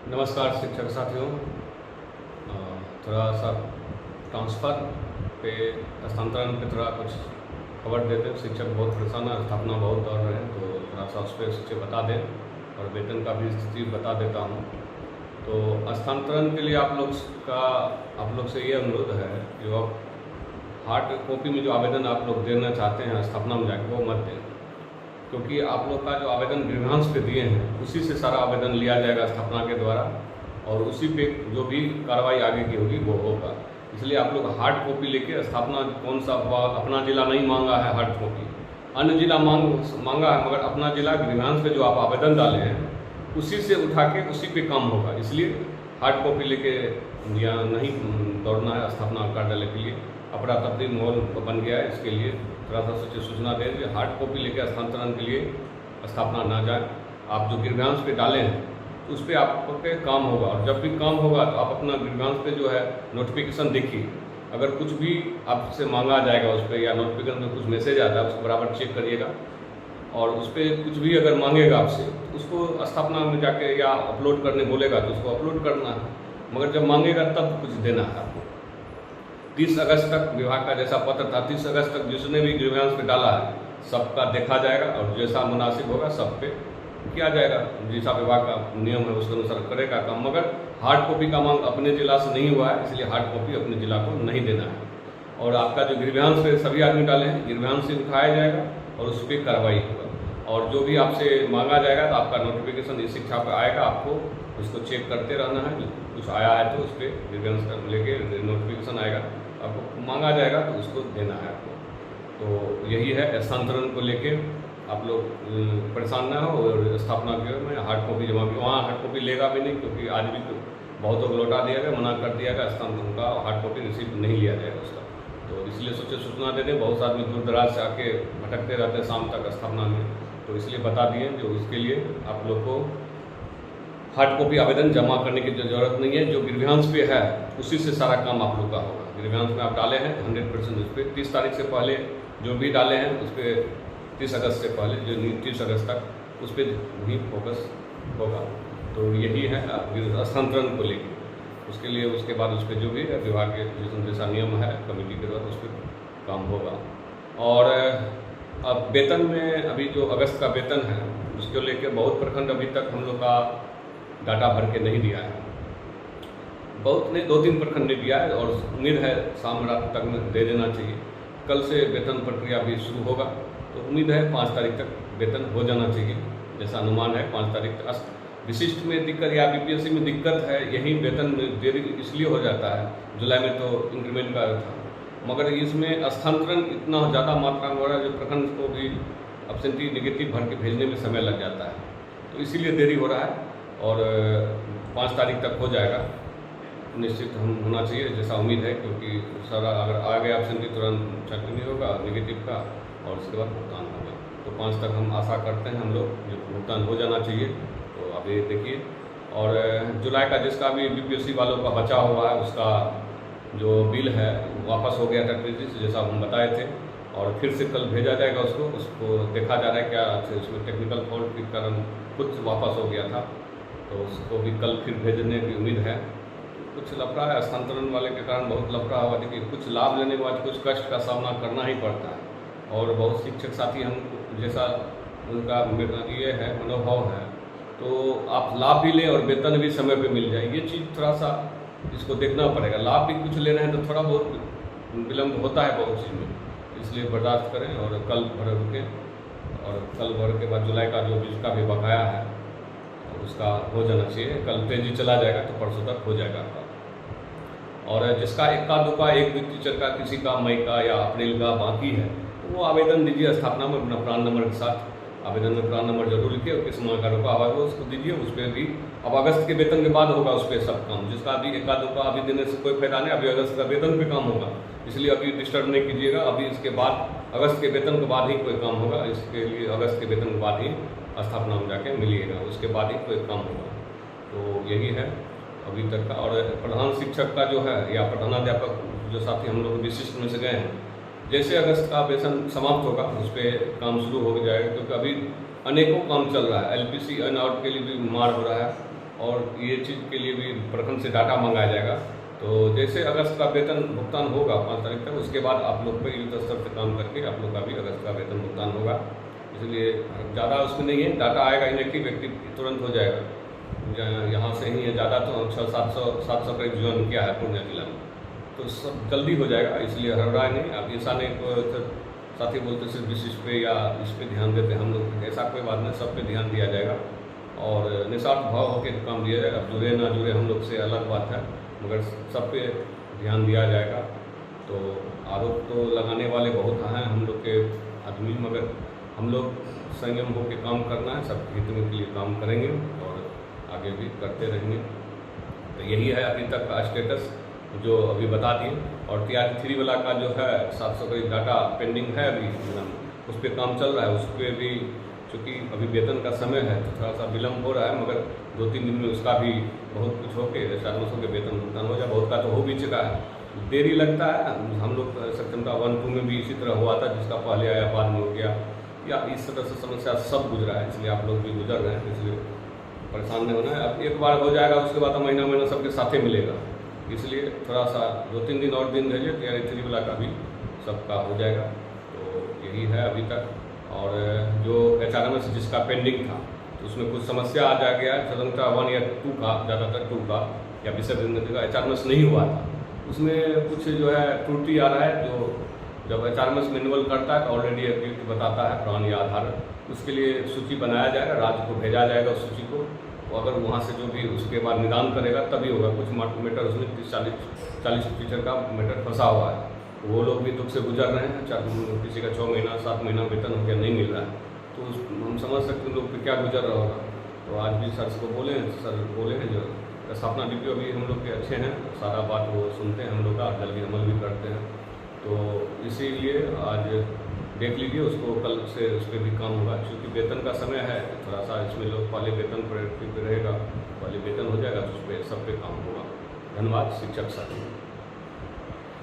नमस्कार शिक्षक साथियों। थोड़ा सा ट्रांसफ़र पे स्थानांतरण पे थोड़ा कुछ खबर देते हैं। शिक्षक बहुत परेशान है, स्थापना बहुत दौड़ रहे हैं, तो थोड़ा सा उस पर शिक्षक बता दें और वेतन का भी स्थिति बता देता हूँ। तो स्थानांतरण के लिए आप लोग से ये अनुरोध है कि वो हार्ड कॉपी में जो आवेदन आप लोग देना चाहते हैं स्थापना में जाकर वो मत दें, क्योंकि आप लोग का जो आवेदन ग्रीवांस पे दिए हैं उसी से सारा आवेदन लिया जाएगा स्थापना के द्वारा, और उसी पे जो भी कार्रवाई आगे की होगी वो होगा। इसलिए आप लोग हार्ड कॉपी लेके स्थापना कौन सा अपना जिला नहीं मांगा है हार्ड कॉपी, अन्य जिला मांगा है, मगर अपना जिला ग्रीवांस पे जो आप आवेदन डाले हैं उसी से उठा के उसी पे काम होगा। इसलिए हार्ड कॉपी लेके या नहीं दौड़ना है स्थापना कार्यालय के लिए। अफरा तफरी माहौल बन गया है, इसके लिए थोड़ा सा सूचना दें कि हार्ड कॉपी लेकर स्थानांतरण के लिए स्थापना ना जाए। आप जो ग्रीवांस पे डाले हैं उस पर आपके काम होगा, और जब भी काम होगा तो आप अपना ग्रीवांस पे जो है नोटिफिकेशन देखिए। अगर कुछ भी आपसे मांगा जाएगा उस पर या नोटिफिकेशन में कुछ मैसेज आता है उसको बराबर चेक करिएगा, और उस पर कुछ भी अगर मांगेगा आपसे तो उसको स्थापना में जाके या अपलोड करने बोलेगा तो उसको अपलोड करना है, मगर जब मांगेगा तब कुछ देना है आपको। 30 अगस्त तक विभाग का जैसा पत्र था, 30 अगस्त तक जिसने भी ग्रीवांस पे डाला है सबका देखा जाएगा, और जैसा मुनासिब होगा सब पे किया जाएगा। जैसा विभाग का नियम है उसके अनुसार करेगा काम, मगर हार्ड कॉपी का मांग अपने जिला से नहीं हुआ है, इसलिए हार्ड कॉपी अपने जिला को नहीं देना है। और आपका जो ग्रीवांस पे सभी आदमी डाले हैं ग्रीवांस से उठाया जाएगा और उस पर कार्रवाई होगा, और जो भी आपसे मांगा जाएगा तो आपका नोटिफिकेशन इस शिक्षा पर आएगा, आपको उसको चेक करते रहना है। कुछ आया है तो उस पर ग्रीवांस लेके नोटिफिकेशन आएगा, आपको मांगा जाएगा तो उसको देना है आपको। तो यही है, स्थानांतरण को लेके आप लोग परेशान ना हो, और स्थापना के में हार्ड कॉपी जमा की वहाँ हार्ड कॉपी लेगा भी नहीं, क्योंकि आज भी तो बहुतों को लौटा दिया गया, मना कर दिया गया, स्थानांतरण का हार्ड कॉपी रिसीव नहीं लिया जाएगा उसका। तो इसलिए सूचना दे दें, बहुत आदमी दूर दराज से आके भटकते रहते हैं शाम तक स्थापना में, तो इसलिए बता दिए जो उसके लिए आप लोग को हार्ड कॉपी आवेदन जमा करने की जरूरत नहीं है। जो ग्रीवांस पे है उसी से सारा काम आप लोग का होगा। ग्रीवांस में आप डाले हैं 100% उस पर 30 तारीख से पहले जो भी डाले हैं उस पर 30 अगस्त से पहले जो 30 अगस्त तक उस पर भी फोकस होगा। तो यही है स्थानांतरण को लेकर। उसके लिए उसके बाद उस पर जो भी विभाग के जैसा नियम है कमेटी के द्वारा उस पर काम होगा। और अब वेतन में अभी जो अगस्त का वेतन है उसको लेकर बहुत प्रखंड अभी तक हम लोग का डाटा भर के नहीं दिया है, बहुत नहीं 2-3 प्रखंड ने दिया है, और उम्मीद है शाम रात तक में दे देना चाहिए। कल से वेतन प्रक्रिया भी शुरू होगा, तो उम्मीद है 5 तारीख तक वेतन हो जाना चाहिए, जैसा अनुमान है 5 तारीख तक। विशिष्ट में दिक्कत या बीपीएससी में दिक्कत है, यही वेतन में देरी इसलिए हो जाता है। जुलाई में तो इंक्रीमेंट का था, मगर इसमें स्थानांतरण इतना ज़्यादा मात्रा में हो रहा है जो प्रखंड को भी एब्सेंटी नेगेटिव भर के भेजने में समय लग जाता है, तो इसीलिए देरी हो रहा है। और 5 तारीख तक हो जाएगा निश्चित हम होना चाहिए, जैसा उम्मीद है, क्योंकि सारा अगर आ गया एब्सेंटी तुरंत चेक नहीं होगा नेगेटिव का, और उसके बाद भुगतान होगा। तो 5 तक हम आशा करते हैं हम लोग जो भुगतान हो जाना चाहिए। तो अभी देखिए, और जुलाई का जिसका भी बीपीएससी वालों का बचा हुआ है उसका जो बिल है वापस हो गया था क्रेडिट जैसा हम बताए थे, और फिर से कल भेजा जाएगा उसको देखा जा रहा है क्या उसमें टेक्निकल फॉल्ट के कारण कुछ वापस हो गया था, तो उसको भी कल फिर भेजने की उम्मीद है। कुछ लफड़ा है स्थानांतरण वाले के कारण, बहुत लफड़ा हुआ। देखिए कुछ लाभ लेने के बाद कुछ कष्ट का सामना करना ही पड़ता है, और बहुत शिक्षक साथी हम जैसा उनका ये है मनोभाव है, तो आप लाभ भी लें और वेतन भी समय पे मिल जाए, ये चीज़ थोड़ा सा इसको देखना पड़ेगा। लाभ भी कुछ ले रहे हैं तो थोड़ा बहुत विलम्ब होता है बहुत चीज़ में, इसलिए बर्दाश्त करें और कल भर रुकें, और कल भर के बाद जुलाई का जो जिसका भी बकाया है उसका हो जाना चाहिए। कल तेजी चला जाएगा तो परसों तक हो जाएगा आपका। और जिसका इक्का दुक्का एक टीचर का किसी का मई का या अप्रैल का बाकी है तो वो आवेदन दीजिए स्थापना में अपना प्रान नंबर के साथ। आवेदन में प्रान नंबर जरूर लिखिए, और किस माह का रुका हुआ है उसको दीजिए। उस पर भी अब अगस्त के वेतन के बाद होगा उस पर सब काम। जिसका अभी इक्का दुक्का अभी देने से कोई फायदा नहीं, अभी अगस्त का वेतन पे काम होगा, इसलिए अभी डिस्टर्ब नहीं कीजिएगा। अभी इसके बाद अगस्त के वेतन के बाद ही कोई काम होगा, इसके लिए अगस्त के वेतन के बाद ही स्थापना में जाके मिलिएगा, उसके बाद ही कोई काम होगा। तो यही है अभी तक का। और प्रधान शिक्षक का जो है या प्रधानाध्यापक जो साथी हम लोग विशिष्ट में से गए हैं, जैसे अगस्त का वेतन समाप्त होगा उस पर काम शुरू हो जाएगा, क्योंकि अभी अनेकों काम चल रहा है। एलपीसी अनआउट के लिए भी मार हो रहा है, और ये चीज़ के लिए भी प्रखंड से डाटा मंगाया जाएगा। तो जैसे अगस्त का वेतन भुगतान होगा 5 तारीख तक, उसके बाद आप लोग पे युद्ध स्तर से काम करके आप लोग का भी अगस्त का वेतन भुगतान होगा। इसलिए ज़्यादा उसमें नहीं है, डाटा आएगा ही नहीं कि व्यक्ति तुरंत हो जाएगा। यहाँ से ही है, ज़्यादा तो 700 करीब ज्वाइन किया है पूर्णिया जिला में, तो सब जल्दी हो जाएगा। इसलिए हड़बड़ाए नहीं। अब ऐसा नहीं साथी बोलते सिर्फ इस पे या इस पे ध्यान देते हम लोग, ऐसा कोई बात नहीं, सब पे ध्यान दिया जाएगा और निस्वार्थ भाव होकर काम दिया जाएगा। अब जुड़े ना जुड़े हम लोग से अलग बात है, मगर सब पे ध्यान दिया जाएगा। तो आरोप तो लगाने वाले बहुत हैं हम लोग के आदमी, मगर हम लोग संयम होकर काम करना है, सब हित के लिए काम करेंगे और आगे भी करते रहेंगे। तो यही है अभी तक का स्टेटस जो अभी बता दिए। और TRE 3 वाला का जो है 700 करीब डाटा पेंडिंग है अभी, उस पर काम चल रहा है। उस पर भी चूँकि अभी वेतन का समय है तो थोड़ा सा विलम्ब हो रहा है, मगर 2-3 दिन में उसका भी बहुत कुछ होके 400 के वेतन भुगतान हो जाए। बहुत का तो हो भी चुका है, देरी लगता है। हम लोग सक्षमता 1-2 में भी इसी तरह हुआ था, जिसका पहले आया बाद में हो गया, या इस तरह से समस्या सब गुजरा है। इसलिए आप लोग भी गुजर रहे हैं, इसलिए परेशान नहीं होना है। अब एक बार हो जाएगा, उसके बाद महीना सबके साथ ही मिलेगा। इसलिए थोड़ा सा 2-3 दिन और दिन दीजिए, TRE 3 वाला का भी सबका हो जाएगा। तो यही है अभी तक। और जो HRMS जिसका पेंडिंग था तो उसमें कुछ समस्या आ जा गया, स्वतंत्रता 1 या 2 का, ज़्यादातर 2 का या विषय का HRMS नहीं हुआ था। उसमें कुछ जो है त्रुटि आ रहा है। जो जब HRMS मैनुअल करता है तो ऑलरेडी एक्टिविटी बताता है पुरानी या आधार, उसके लिए सूची बनाया जाएगा, राज्य को भेजा जाएगा उस सूची को। तो अगर वहाँ से जो भी उसके बाद निदान करेगा तभी होगा। कुछ मैटर उसमें 30-40% का मैटर फंसा हुआ है, वो लोग भी दुख से गुजर रहे हैं। किसी का 6 महीना 7 महीना वेतन हो गया, नहीं मिल रहा है, तो हम समझ सकते हैं लोग पे क्या गुजर रहा होगा। तो आज भी सर को बोले हैं जो स्थापना DPO भी हम लोग के अच्छे हैं, सारा बात वो सुनते हैं हम लोग का, जल्दी अमल भी करते हैं। तो इसीलिए आज देख लीजिए, उसको कल से उस पर भी काम होगा। क्योंकि वेतन का समय है, थोड़ा सा इसमें लोग पहले वेतन पर रहेगा, पहले वेतन हो जाएगा तो उस पर सब पे काम होगा। धन्यवाद शिक्षक साथी।